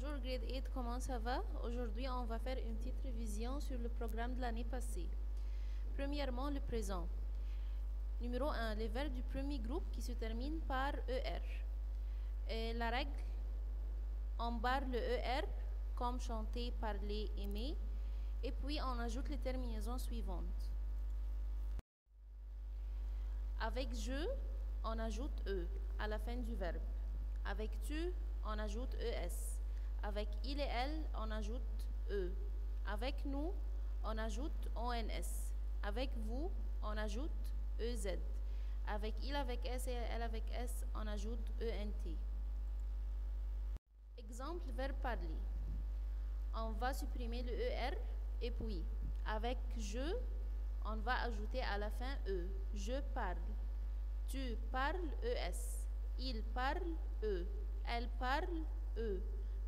Bonjour grade 8, comment ça va? Aujourd'hui, on va faire une petite révision sur le programme de l'année passée. Premièrement, le présent. Numéro 1, les verbes du premier groupe qui se terminent par ER. Et la règle, on barre le ER comme chanter, parler, aimer. Et puis, on ajoute les terminaisons suivantes. Avec je, on ajoute E à la fin du verbe. Avec tu, on ajoute ES. Avec il et elle, on ajoute E. Avec nous, on ajoute ONS. Avec vous, on ajoute EZ. Avec il avec S et elle avec S, on ajoute ENT. Exemple, verbe parler. On va supprimer le ER et puis, avec je, on va ajouter à la fin E. Je parle. Tu parles ES. Il parle E. Elle parle E.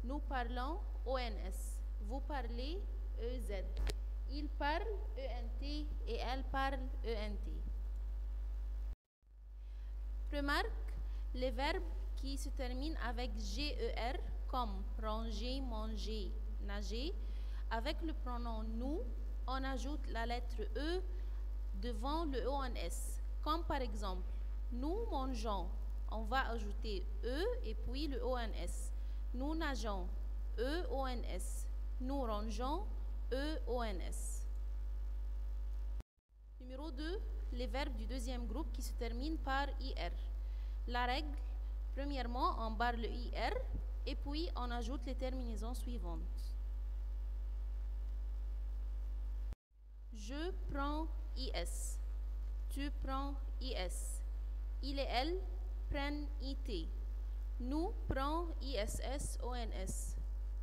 Nous parlons ONS. Vous parlez EZ. Il parle ENT et elle parle ENT. Remarque les verbes qui se terminent avec GER comme ranger, manger, nager. Avec le pronom nous, on ajoute la lettre E devant le ONS. Comme par exemple, nous mangeons, on va ajouter E et puis le ONS. Nous nageons, E-ONS. Nous rangeons, E-ONS. Numéro 2, les verbes du deuxième groupe qui se terminent par IR. La règle, premièrement, on barre le IR et puis on ajoute les terminaisons suivantes. Je prends IS. Tu prends IS. Il et elle prennent IT. Nous prend ISS ONS.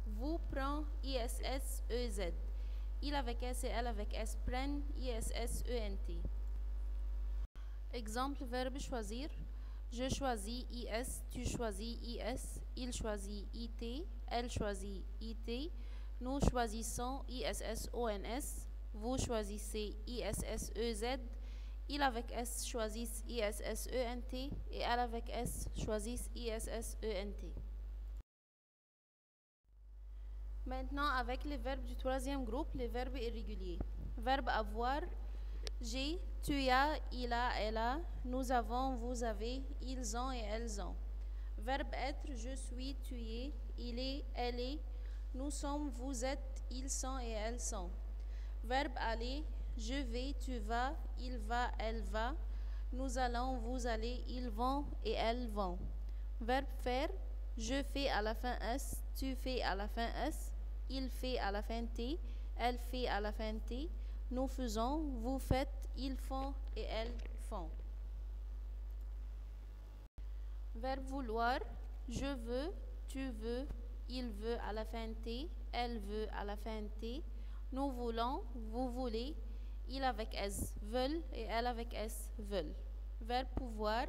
Vous prend ISS EZ. Il avec S et elle avec S prennent ISS ENT. Exemple, verbe choisir. Je choisis IS, tu choisis IS, il choisit IT, elle choisit IT. Nous choisissons ISS ONS. Vous choisissez ISS EZ. Il avec S choisissent ISS ENT et elle avec S choisissent ISS ENT. Maintenant, avec les verbes du troisième groupe, les verbes irréguliers. Verbe avoir, j'ai, tu as, il a, elle a, nous avons, vous avez, ils ont et elles ont. Verbe être, je suis, tu es, il est, elle est, nous sommes, vous êtes, ils sont et elles sont. Verbe aller, je vais, tu vas, il va, elle va, nous allons, vous allez, ils vont et elles vont. Verbe faire, je fais à la fin S, tu fais à la fin S, il fait à la fin T, elle fait à la fin T, nous faisons, vous faites, ils font et elles font. Verbe vouloir, je veux, tu veux, il veut à la fin T, elle veut à la fin T, nous voulons, vous voulez, il avec S veulent et elle avec S veulent. Verbe pouvoir,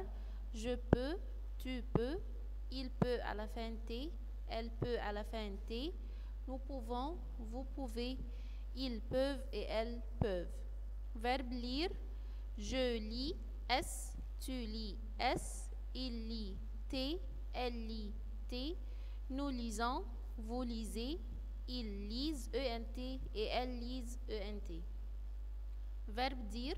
je peux, tu peux, il peut à la fin T, elle peut à la fin T, nous pouvons, vous pouvez, ils peuvent et elles peuvent. Verbe lire, je lis, S, tu lis, S, il lit, T, elle lit, T, nous lisons, vous lisez, ils lisent ENT et elles lisent ENT. Verbe dire,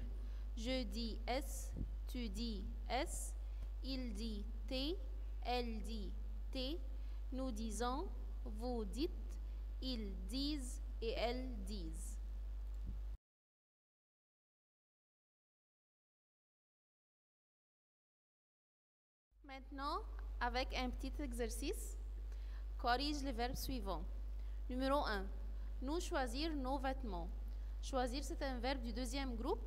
je dis S, tu dis S, il dit T, elle dit T, nous disons, vous dites, ils disent et elles disent. Maintenant, avec un petit exercice, corrige les verbes suivants. Numéro 1. Nous choisir nos vêtements. Choisir, c'est un verbe du deuxième groupe.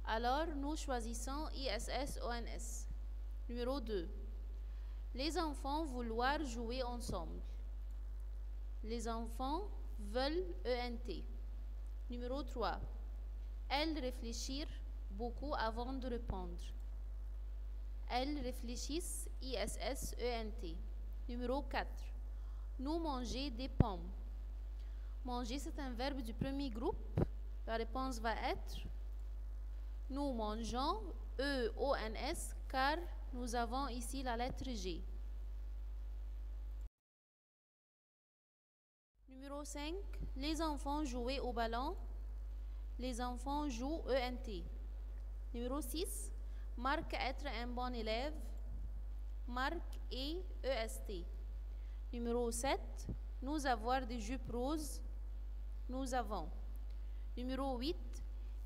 Alors, nous choisissons ISS-ONS. Numéro 2. Les enfants vouloir jouer ensemble. Les enfants veulent ENT. Numéro 3. Elles réfléchir beaucoup avant de répondre. Elles réfléchissent ISS-ENT. Numéro 4. Nous manger des pommes. Manger, c'est un verbe du premier groupe. La réponse va être nous mangeons EONS car nous avons ici la lettre G. Numéro 5, les enfants jouaient au ballon. Les enfants jouent ENT. Numéro 6, Marc être un bon élève. Marc et EST. Numéro 7, nous avoir des jupes roses. Nous avons. Numéro 8,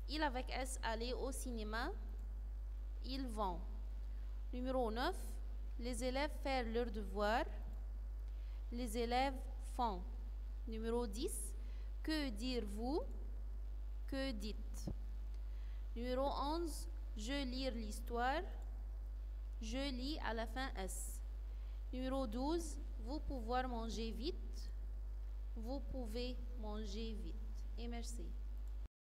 il avec S aller au cinéma. Ils vont. Numéro 9, les élèves faire leurs devoirs. Les élèves font. Numéro 10, que dire-vous? Que dites? Numéro 11, je lire l'histoire. Je lis à la fin S. Numéro 12, vous pouvez manger vite. Vous pouvez manger vite. Et merci.